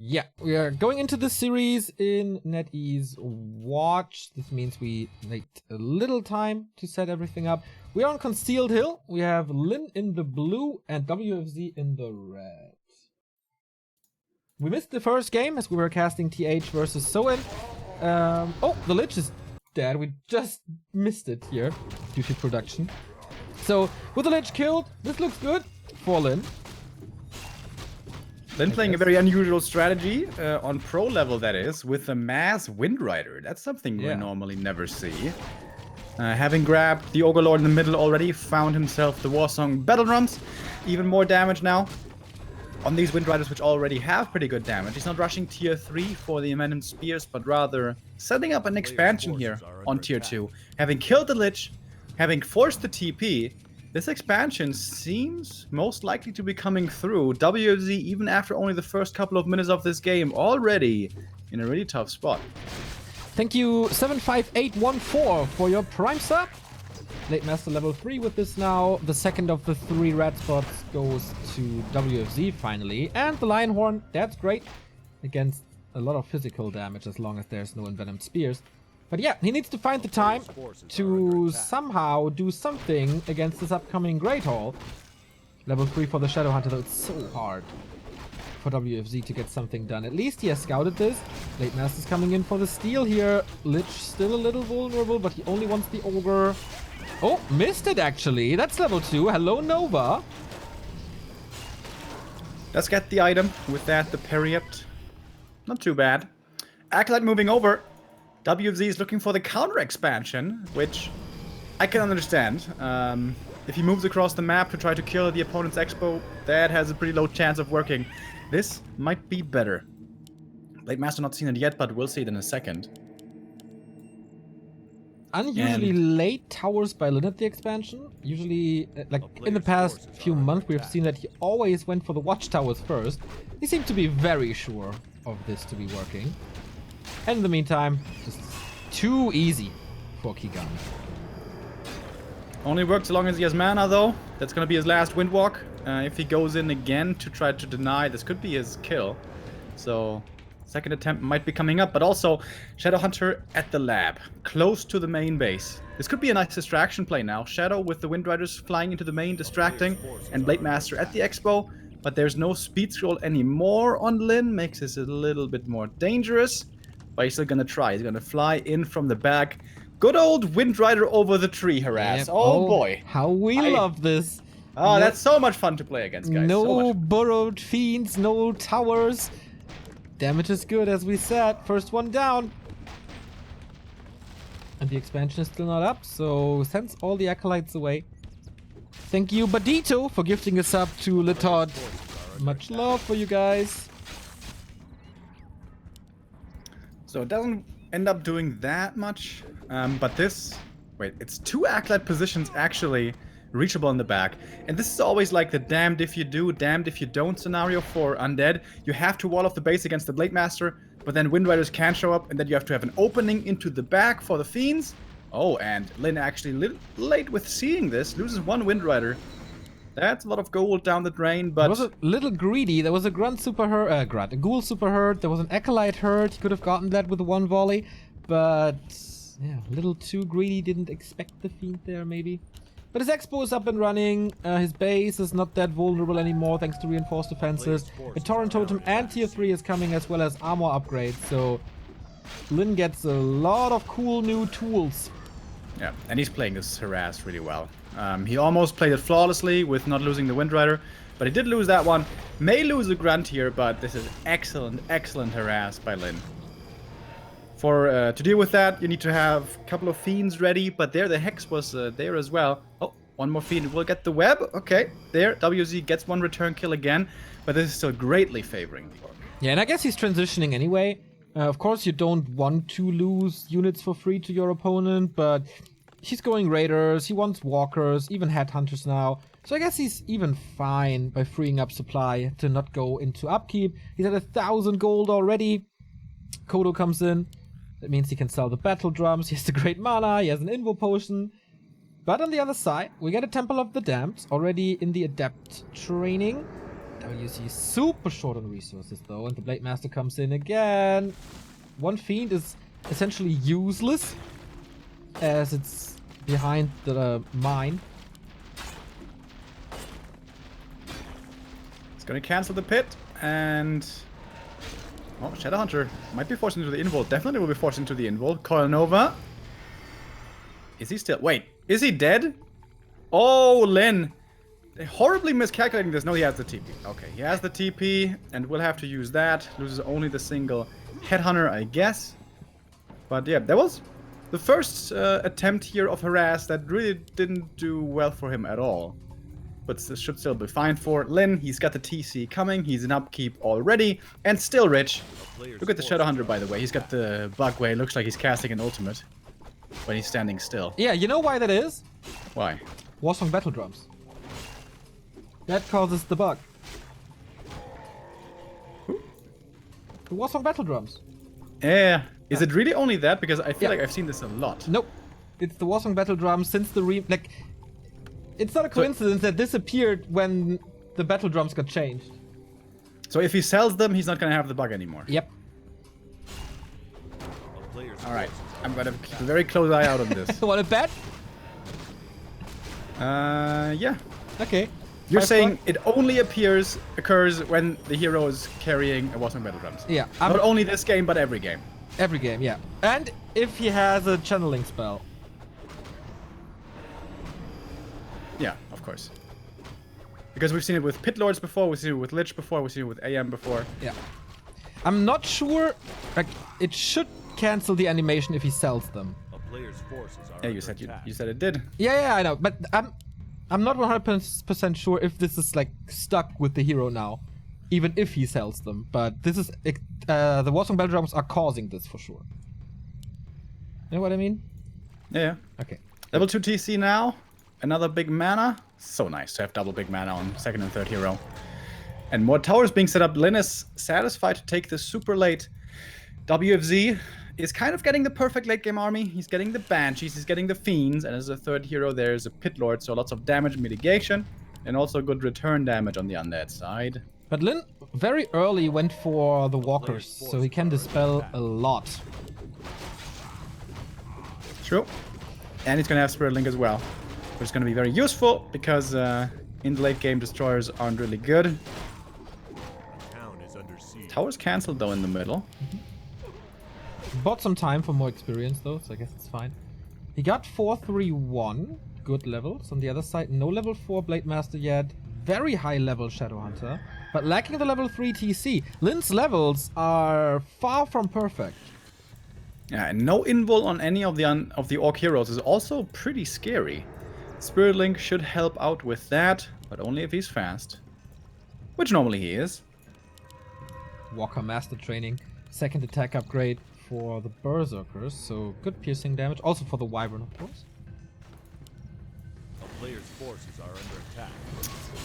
Yeah, we are going into this series in NetEase Watch. This means we need a little time to set everything up. We are on Concealed Hill. We have Lin in the blue and WFZ in the red. We missed the first game as we were casting TH versus Soin. Oh, the Lich is dead. We just missed it here due to production. So, with the Lich killed, this looks good for Lin. Lin playing a very unusual strategy on pro level, that is, with the mass Windrider. That's something we normally never see. Having grabbed the Ogre Lord in the middle already, found himself the Warsong Battle Drums. Even more damage now on these Windriders, which already have pretty good damage. He's not rushing tier 3 for the Envenomed Spears, but rather setting up an expansion here on tier 2. Having killed the Lich, having forced the TP, this expansion seems most likely to be coming through. WFZ, even after only the first couple of minutes of this game, already in a really tough spot. Thank you, 75814, for your Prime sub. Late Master level 3 with this now. The second of the 3 red spots goes to WFZ finally. And the Lion Horn, that's great. Against a lot of physical damage as long as there's no Envenomed Spears. But yeah, he needs to find the time to somehow do something against this upcoming Great Hall. Level 3 for the Shadow Hunter, though it's so hard for WFZ to get something done. At least he has scouted this. Late Master's coming in for the steal here. Lich still a little vulnerable, but he only wants the Ogre. Oh, missed it actually. That's level 2. Hello, Nova. Let's get the item. With that, the parry up. Not too bad. Acolyte moving over. WFZ is looking for the counter expansion, which I can understand. If he moves across the map to try to kill the opponent's expo, that has a pretty low chance of working. This might be better. Late Master not seen it yet, but we'll see it in a second. Unusually late towers by Lin at the expansion. Usually, like in the past few months, we've seen that he always went for the watchtowers first. He seemed to be very sure of this to be working. And in the meantime, just too easy for Kigan. Only works as long as he has mana, though. That's going to be his last Windwalk. If he goes in again to try to deny, this could be his kill. So, second attempt might be coming up. But also, Shadow Hunter at the lab, close to the main base. This could be a nice distraction play now. Shadow with the Windriders flying into the main, distracting. And Blade Master at the expo. But there's no speed scroll anymore on Lin. Makes this a little bit more dangerous. But he's still gonna try. He's gonna fly in from the back. Good old Windrider over the tree harass. Yep. Oh boy. How we love this. Oh, that's so much fun to play against, guys. No burrowed fiends, no towers. Damage is good, as we said. First one down. And the expansion is still not up, so sends all the acolytes away. Thank you, Badito, for gifting a sub to Letod. Much love for you guys. So it doesn't end up doing that much, but this... Wait, it's 2 acolyte positions actually reachable in the back. And this is always like the damned if you do, damned if you don't scenario for Undead. You have to wall off the base against the Blade Master, but then Windriders can show up, and then you have to have an opening into the back for the Fiends. Oh, and Lin actually late with seeing this, loses 1 Windrider. That's a lot of gold down the drain, but... It was a little greedy. There was a Grunt super hurt, a Ghoul super hurt. There was an Acolyte hurt. He could have gotten that with 1 volley. But, yeah, a little too greedy. Didn't expect the Fiend there, maybe. But his Expo is up and running. His base is not that vulnerable anymore, thanks to reinforced defenses. A Torrent Totem and Tier 3 is coming, as well as armor upgrades. So, Lin gets a lot of cool new tools. Yeah, and he's playing this harass really well. He almost played it flawlessly with not losing the Windrider, but he did lose that one. May lose a Grunt here, but this is excellent, excellent harass by Lin. To deal with that, you need to have a couple of Fiends ready, but there the Hex was there as well. Oh, 1 more Fiend will get the web. Okay, there, WZ gets 1 return kill again, but this is still greatly favoring the Orc. Yeah, and I guess he's transitioning anyway. Of course, you don't want to lose units for free to your opponent, but he's going Raiders, he wants Walkers, even Headhunters now. So I guess he's even fine by freeing up supply to not go into upkeep. He's at 1,000 gold already. Kodo comes in. That means he can sell the Battle Drums. He has the Great Mana, he has an Invo Potion. But on the other side, we get a Temple of the Damned already in the Adept training. WC is super short on resources though, and the Blade Master comes in again. One Fiend is essentially useless as it's behind the mine. It's gonna cancel the pit and... Oh, Shadowhunter might be forced into the invul. Definitely will be forced into the invul. Coil Nova. Is he still... Wait, is he dead? Oh, Lin. They're horribly miscalculating this. No, he has the TP. Okay, he has the TP, and we'll have to use that. Loses only the single Headhunter, I guess. But yeah, that was the first attempt here of harass that really didn't do well for him at all. But this should still be fine for Lin. He's got the TC coming. He's in upkeep already, and still rich. Look at the Shadowhunter, by the way. He's got the bug where it looks like he's casting an ultimate when he's standing still. Yeah, you know why that is? Why? Warsong Battle Drums. That causes the bug. The Warsong Battle Drums. Yeah. Is it really only that? Because I feel like I've seen this a lot. Nope. It's the Warsong Battle Drums since the it's not a coincidence that this appeared when the Battle Drums got changed. So if he sells them, he's not gonna have the bug anymore. Yep. Alright. I'm gonna keep a very close eye out on this. Want to bet? Yeah. Okay. You're saying it only occurs when the hero is carrying a Warsong Battle Drums. Yeah. Not only this game, but every game. Every game, yeah. And if he has a channeling spell. Yeah, of course. Because we've seen it with Pit Lords before, we've seen it with Lich before, we've seen it with AM before. Yeah. I'm not sure. Like, it should cancel the animation if he sells them. Yeah, you said it did. Yeah, I know. But I'm not 100% sure if this is like stuck with the hero now, even if he sells them. But this is the Warsong Battle Drums are causing this for sure. You know what I mean? Yeah. Okay. Level 2 TC now. Another big mana. So nice to have double big mana on second and third hero. And more towers being set up. Lin is satisfied to take this super late. WFZ is kind of getting the perfect late game army. He's getting the Banshees, he's getting the Fiends, and as a third hero there's a Pit Lord, so lots of damage mitigation, and also good return damage on the undead side. But Lin very early went for the Walkers, so he can dispel a lot. True. And he's gonna have Spirit Link as well, which is gonna be very useful, because in the late game Destroyers aren't really good. Towers cancelled though in the middle. Bought some time for more experience though, so I guess it's fine. He got 4-3-1, good levels. On the other side, no level 4 Blade Master yet. Very high level Shadowhunter, but lacking the level 3 TC. Lin's levels are far from perfect. Yeah, and no invul on any of the Orc heroes is also pretty scary. Spirit Link should help out with that, but only if he's fast. Which normally he is. Walker Master Training, second attack upgrade for the Berserkers, so good piercing damage. Also for the Wyvern, of course. A player's forces are under attack.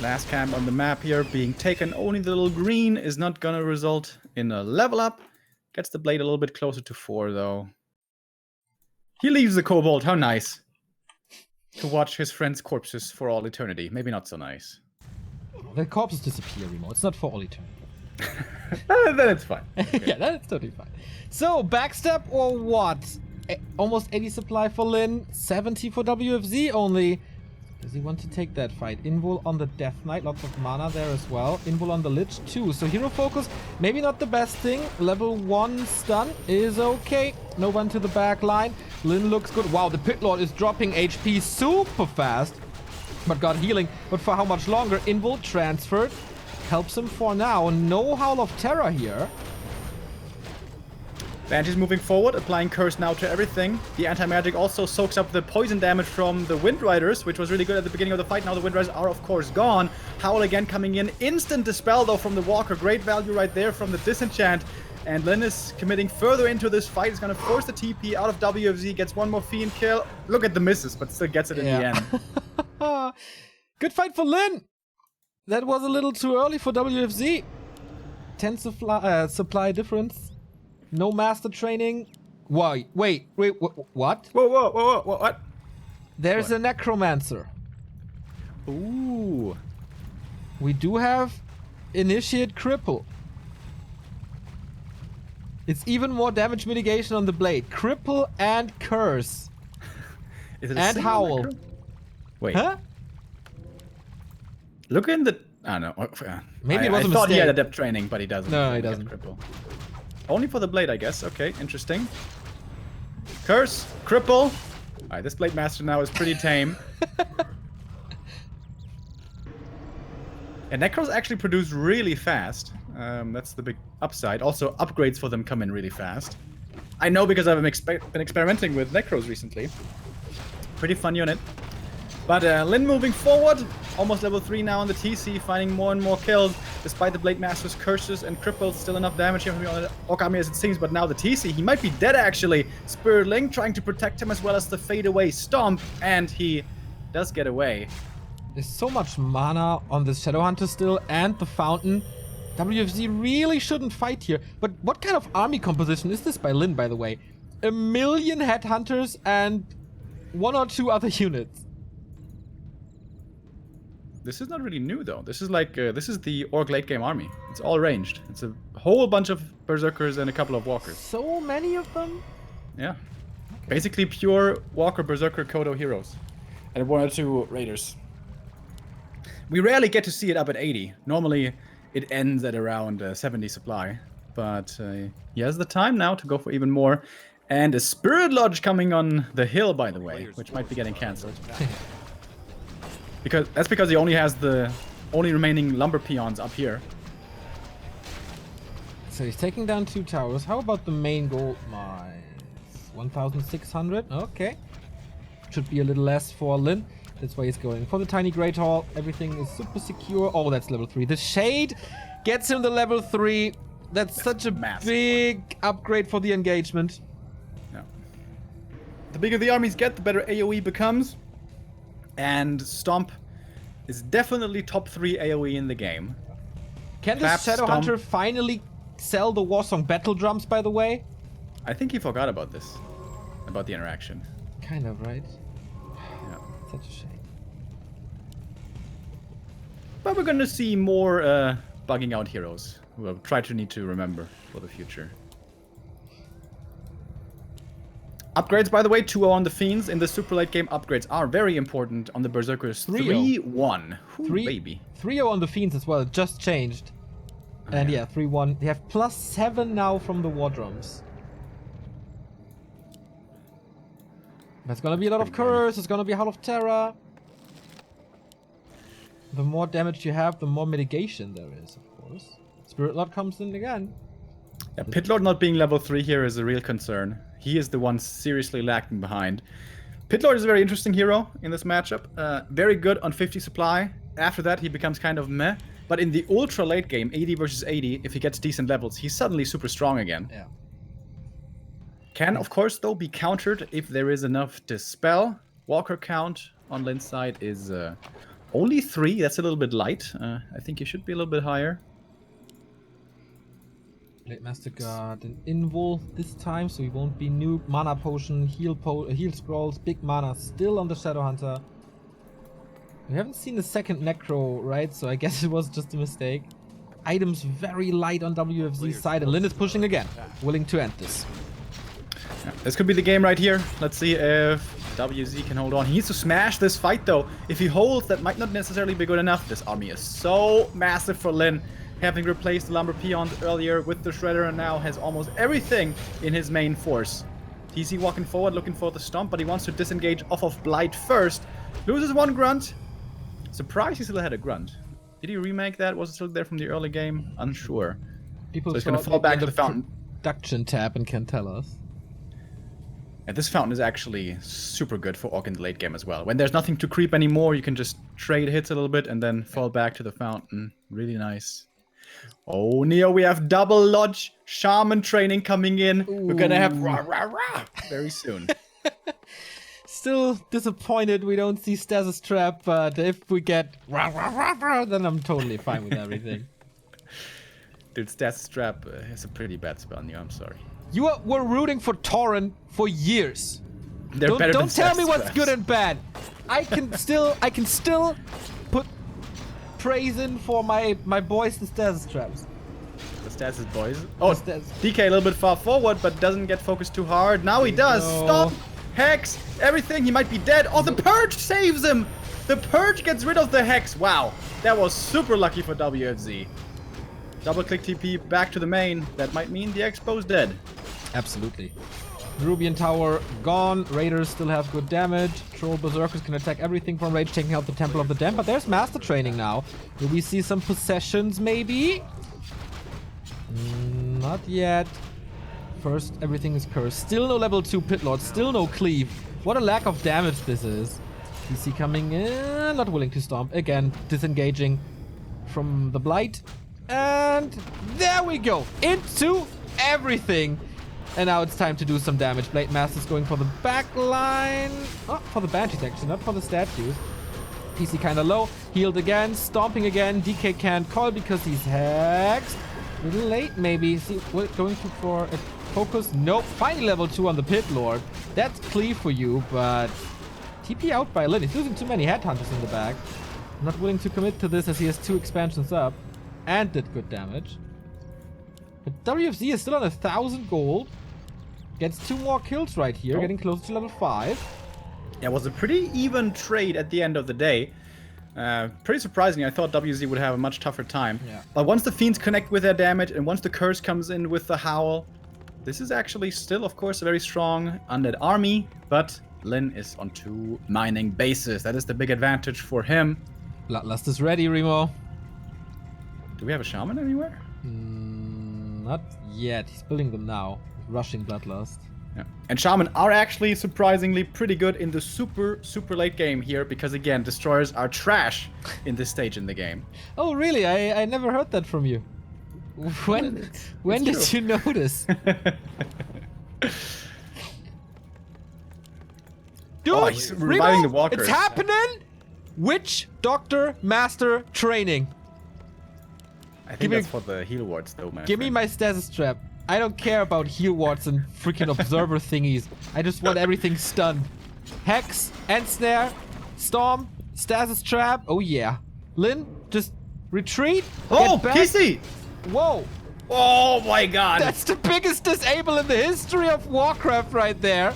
Last camp on the map here being taken. Only the little green is not gonna result in a level up. Gets the blade a little bit closer to 4 though. He leaves the Kobold. How nice. To watch his friends' corpses for all eternity. Maybe not so nice. The corpses disappear, Remo. It's not for all eternity. Then it's fine. Okay. Yeah, that's totally fine. So, backstab or what? Almost 80 supply for Lin, 70 for WFZ only. Does he want to take that fight? Invul on the Death Knight, lots of mana there as well. Invul on the Lich too. So hero focus, maybe not the best thing. Level 1 stun is okay. No one to the back line. Lin looks good. Wow, the Pit Lord is dropping HP super fast. But got healing. But for how much longer? Invul transferred. Helps him for now. No Howl of Terror here. Banshee's moving forward, applying Curse now to everything. The anti-magic also soaks up the poison damage from the Wind Riders, which was really good at the beginning of the fight. Now the Wind Riders are, of course, gone. Howl again coming in. Instant Dispel, though, from the Walker. Great value right there from the Disenchant. And Lin is committing further into this fight. He's going to force the TP out of WFZ. Gets one more Fiend kill. Look at the misses, but still gets it in the end. Good fight for Lin. That was a little too early for WFZ. 10 supply difference. No master training. Wait, what? Whoa, what? There's a necromancer. Ooh. We do have Initiate cripple. It's even more damage mitigation on the blade. Cripple and curse. Is it a And single howl. macro? Wait. Huh? Look in the... I don't know. Maybe it was I a thought he had mistake. adept training, but he doesn't. No, only he got doesn't. Cripple. Only for the blade, I guess. Okay, interesting. Curse, cripple. Alright, this Blade Master now is pretty tame. And Necros actually produce really fast. That's the big upside. Also, upgrades for them come in really fast. I know because I've been experimenting with Necros recently. Pretty fun unit. But Lin moving forward, almost level 3 now on the TC, finding more and more kills, despite the Blade Master's curses and cripples. Still enough damage here from the Orc army as it seems, but now the TC, he might be dead actually. Spiritling trying to protect him as well as the fade away stomp, and he does get away. There's so much mana on the Shadowhunter still, and the Fountain. WFZ really shouldn't fight here. But what kind of army composition is this by Lin, by the way? 1 million headhunters and 1 or 2 other units. This is not really new though. This is like, this is the Orc late game army. It's all ranged. It's a whole bunch of Berserkers and a couple of Walkers. So many of them? Yeah. Basically pure Walker, Berserker, Kodo heroes. And 1 or 2 Raiders. We rarely get to see it up at 80. Normally it ends at around 70 supply. But he has the time now to go for even more. And a Spirit Lodge coming on the hill, by the way, which might be getting cancelled. Because he only has the only remaining lumber peons up here. So he's taking down 2 towers. How about the main gold mines? 1,600. Okay. Should be a little less for Lin. That's why he's going for the tiny Great Hall. Everything is super secure. Oh, that's level 3. The Shade gets him the level 3. That's such a big upgrade for the engagement. Yeah. The bigger the armies get, the better AoE becomes. And Stomp is definitely top 3 AoE in the game. Can this Shadowhunter finally sell the Warsong battle drums, by the way? I think he forgot about this. About the interaction. Kind of, right? Yeah. Such a shame. But we're gonna see more bugging out heroes who will try to need to remember for the future. Upgrades, by the way, 2-0 on the Fiends. In the super late game, upgrades are very important on the Berserkers. 3-1. 3 baby. 3-0 on the Fiends as well. It just changed. And yeah, 3-1. They have +7 now from the War Drums. There's gonna be a lot of Curse. There's gonna be a lot of Terror. The more damage you have, the more mitigation there is, of course. Spirit Lord comes in again. Yeah, Pit Lord not being level 3 here is a real concern. He is the one seriously lacking behind. Pit Lord is a very interesting hero in this matchup. Very good on 50 supply. After that, he becomes kind of meh. But in the ultra late game, 80 versus 80, if he gets decent levels, he's suddenly super strong again. Yeah. Can, of course, though, be countered if there is enough Dispel. Walker count on Lin's side is only 3. That's a little bit light. I think he should be a little bit higher. Blade Master got an invul this time, so he won't be new. Mana potion, heal scrolls, big mana still on the Shadowhunter. We haven't seen the second Necro, right? So I guess it was just a mistake. Items very light on WFZ's side, and Lin is pushing again, willing to end this. Yeah, this could be the game right here. Let's see if WZ can hold on. He needs to smash this fight, though. If he holds, that might not necessarily be good enough. This army is so massive for Lin. Having replaced the Lumber Peons earlier with the Shredder, and now has almost everything in his main force. TC walking forward, looking for the Stomp, but he wants to disengage off of Blight first. Loses 1 Grunt. Surprised he still had a Grunt. Did he remake that? Was it still there from the early game? Unsure. People so he's going to fall back to the Fountain. Production tab and can tell us. And this Fountain is actually super good for Orc in the late game as well. When there's nothing to creep anymore, you can just trade hits a little bit and then fall back to the Fountain. Really nice. Oh, Neo, we have double Lodge Shaman training coming in. Ooh. We're gonna have rah rah rah very soon. Still disappointed we don't see Stasis Trap, but if we get rah rah rah rah, then I'm totally fine with everything. Dude, Stasis Trap has a pretty bad spell, Neo. I'm sorry. You were rooting for Torrent for years. Don't tell me what's good and bad. I can still put praise in for my boys, the stasis traps. The stasis boys. Oh, DK a little bit far forward, but doesn't get focused too hard. Now he does. Stop. Hex. Everything. He might be dead. Oh, the Purge saves him. The Purge gets rid of the Hex. Wow. That was super lucky for WFZ. Double click TP back to the main. That might mean the Expo's dead. Absolutely. Rubian Tower gone. Raiders still have good damage. Troll Berserkers can attack everything from Rage, taking out the Temple of the Damned. But there's Master Training now. Will we see some possessions maybe? Not yet. First, everything is cursed. Still no level 2 Pit Lord. Still no cleave. What a lack of damage this is. DC coming in. Not willing to stomp. Again, disengaging from the Blight. And there we go. Into everything. And now it's time to do some damage. Blade Master's going for the back line. Oh, for the Banshees actually, not for the statues. PC kind of low. Healed again. Stomping again. DK can't call because he's hexed. A little late maybe. See, we're going for a focus. Nope. Finally level 2 on the Pit Lord. That's clear for you, but TP out by Lin. He's losing too many headhunters in the back. Not willing to commit to this as he has 2 expansions up. And did good damage. But WFZ is still on 1,000 gold. Gets 2 more kills right here, getting close to level 5. Yeah, it was a pretty even trade at the end of the day. Pretty surprising. I thought WZ would have a much tougher time. Yeah. But once the Fiends connect with their damage, and once the Curse comes in with the Howl, this is actually still, of course, a very strong undead army. But Lin is on 2 mining bases. That is the big advantage for him. Bloodlust is ready, Remo. Do we have a Shaman anywhere? Not yet. He's building them now. Rushing Bloodlust. Yeah. And Shaman are actually surprisingly pretty good in the super late game here, because again, Destroyers are trash in this stage in the game. Oh really? I never heard that from you. When did you notice? Dude, he's reviving the walkers. It's happening! Witch Doctor Master Training. I think that's for the heal wards though, man. Give me my stasis trap. I don't care about heal wards and freaking observer thingies. I just want everything stunned. Hex, Ensnare, Storm, Stasis Trap. Oh yeah. Lin, just retreat. Oh, PC! Whoa. Oh my god. That's the biggest disable in the history of Warcraft right there.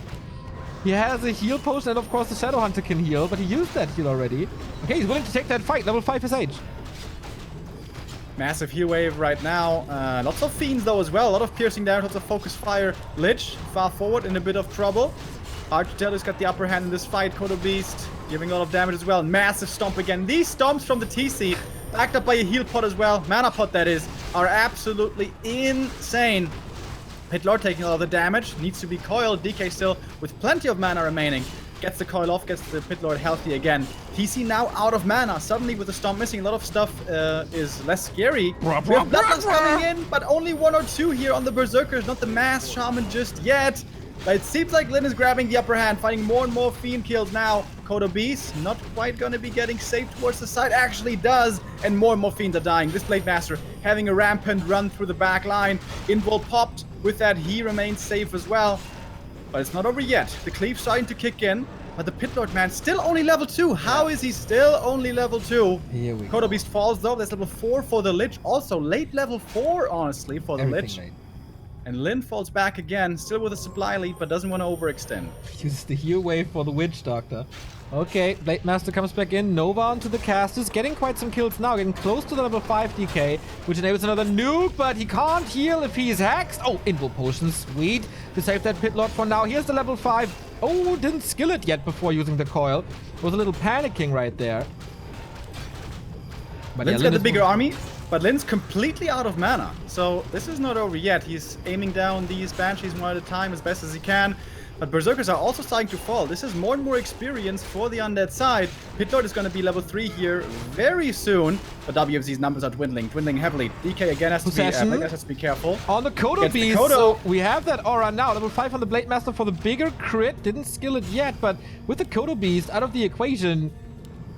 He has a heal potion, and of course the Shadow Hunter can heal, but he used that heal already. Okay, he's willing to take that fight. Level 5 SH. Massive heal wave right now. Lots of Fiends though as well. A lot of piercing damage, lots of focus fire. Lich, far forward, in a bit of trouble. Hard to tell who's got the upper hand in this fight. Kodo Beast giving a lot of damage as well. Massive stomp again. These stomps from the TC, backed up by a heal pot as well. Mana pot that is, are absolutely insane. Pit Lord taking all of the damage. Needs to be coiled. DK still with plenty of mana remaining. Gets the coil off, gets the Pit Lord healthy again. TC now out of mana. Suddenly with the Stomp missing, a lot of stuff is less scary. We have Bloodlust coming in, but only 1 or 2 here on the Berserkers, not the Mass Shaman just yet. But it seems like Lin is grabbing the upper hand, finding more and more Fiend kills now. Kodo Beast not quite going to be getting safe towards the side. Actually does, and more Fiends are dying. This Blade Master having a rampant run through the back line. Invul popped. With that, he remains safe as well. But it's not over yet. The cleave starting to kick in. But the Pit Lord man still only level 2. How is he still only level 2? Here we go. go. Kodo Beast falls though. That's level 4 for the Lich. Also late level 4, honestly, for the Lich. Late. And Lin falls back again, still with a supply lead, but doesn't want to overextend. Uses the heal wave for the Witch Doctor. Okay, Blade Master comes back in. Nova onto the casters, getting quite some kills now, getting close to the level 5 DK, which enables another nuke, but he can't heal if he's hexed. Oh, Invul Potion, sweet. To save that Pit Lord for now. Here's the level 5. Oh, didn't skill it yet before using the coil. Was a little panicking right there. But Lin's got the bigger army, but Lin's completely out of mana. So this is not over yet. He's aiming down these Banshees one at a time as best as he can. But Berserkers are also starting to fall. This is more and more experience for the undead side. Pit Lord is going to be level 3 here very soon. But WFZ's numbers are dwindling heavily. DK again has to be careful. On the Kodo Beast, so we have that aura now. Level 5 on the Blade Master for the bigger crit. Didn't skill it yet, but with the Kodo Beast out of the equation,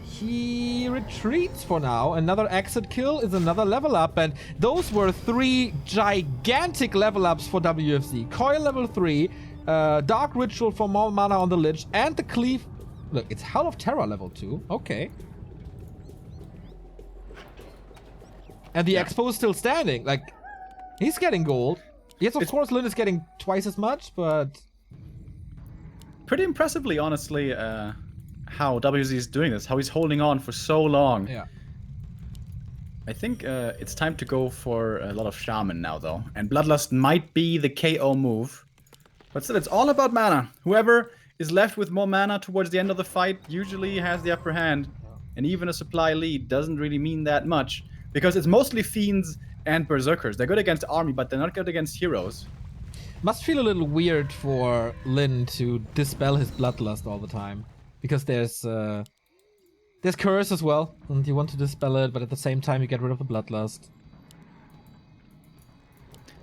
he retreats for now. Another exit kill is another level up, and those were 3 gigantic level ups for WFZ. Coil level 3, Dark Ritual for more mana on the Lich, and the Cleave. Look, it's Hell of Terror level 2. Okay. And the Expo is still standing. Like, he's getting gold. Yes, of course, Lin is getting twice as much, but... Pretty impressively, honestly, how WZ is doing this. How he's holding on for so long. Yeah. I think it's time to go for a lot of Shaman now, though. And Bloodlust might be the KO move. But still, it's all about mana. Whoever is left with more mana towards the end of the fight usually has the upper hand. And even a supply lead doesn't really mean that much. Because it's mostly Fiends and Berserkers. They're good against army, but they're not good against heroes. Must feel a little weird for Lin to dispel his Bloodlust all the time. Because there's Curse as well, and you want to dispel it, but at the same time you get rid of the Bloodlust.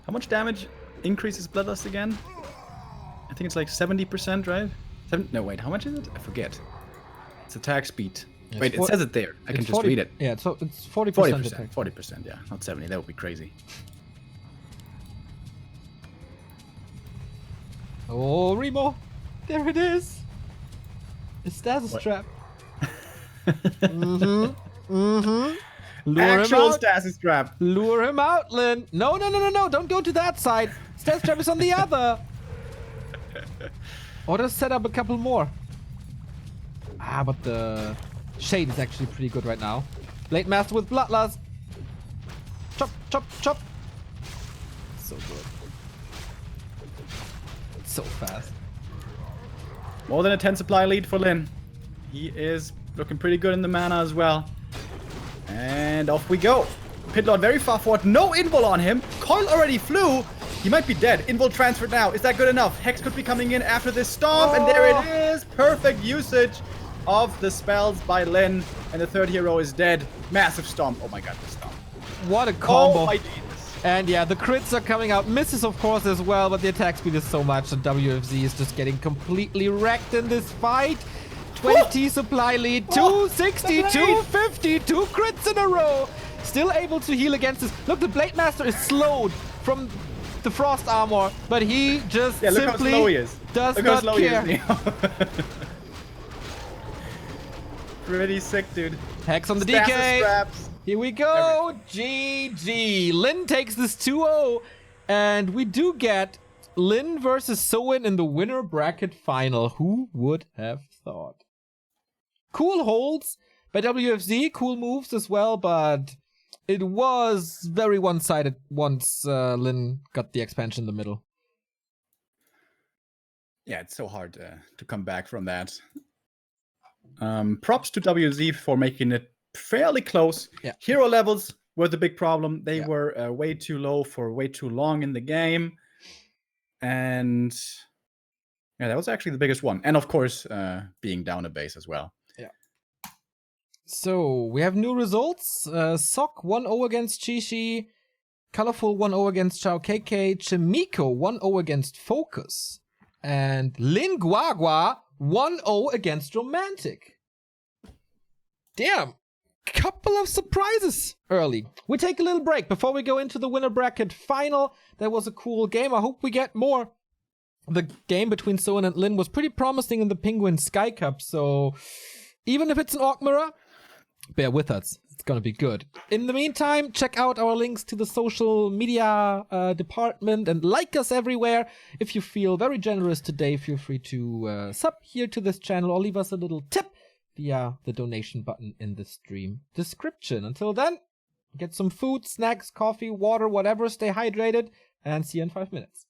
How much damage increases Bloodlust again? I think it's like 70%, right? No, wait, how much is it? I forget. It's attack speed. Yeah, wait, it says it there. I can just 40, read it. Yeah, it's 40%. 40%, 40%, yeah. Not 70, that would be crazy. Oh, Remo! There it is! The status trap. Lure Actual him out. stasis trap. Lure him out, Lin. No, don't go to that side. Status trap is on the other. Or just set up a couple more. Ah, but the Shade is actually pretty good right now. Blade Master with Bloodlust. Chop, chop, chop. So good. So fast. More than a 10 supply lead for Lin. He is looking pretty good in the mana as well. And off we go. Pitlord very far forward. No invul on him. Coil already flew. He might be dead. Invul transferred now. Is that good enough? Hex could be coming in after this stomp. And there it is. Perfect usage of the spells by Lin. And the third hero is dead. Massive stomp. Oh my god, the stomp. What a combo. Oh my Jesus. And yeah, the crits are coming out. Misses, of course, as well. But the attack speed is so much that WFZ is just getting completely wrecked in this fight. 20 supply lead, 260, 250, 2 crits in a row. Still able to heal against this. Look, the Blade Master is slowed from the Frost Armor, but he just simply does not care. Pretty sick, dude. Hex on the Stasis DK. traps. Here we go. GG. Lin takes this 2-0. And we do get Lin versus Soin in the winner bracket final. Who would have thought? Cool holds by WFZ, cool moves as well, but it was very one-sided once Lin got the expansion in the middle. Yeah, it's so hard to come back from that. Props to WZ for making it fairly close. Yeah. Hero levels were the big problem. They were way too low for way too long in the game. And yeah, that was actually the biggest one. And of course, being down a base as well. So, we have new results. Sok 1-0 against Chishi. Colorful 1-0 against Chao KK. Chimiko 1-0 against Focus. And Lin Guagua 1-0 against Romantic. Damn. Couple of surprises early. We take a little break before we go into the winner bracket final. That was a cool game. I hope we get more. The game between Soin and Lin was pretty promising in the Penguin Sky Cup. So, even if it's an Orc Mirror, bear with us. It's gonna be good. In the meantime, check out our links to the social media department and like us everywhere. If you feel very generous today, feel free to sub here to this channel or leave us a little tip via the donation button in the stream description. Until then, get some food, snacks, coffee, water, whatever. Stay hydrated and see you in 5 minutes.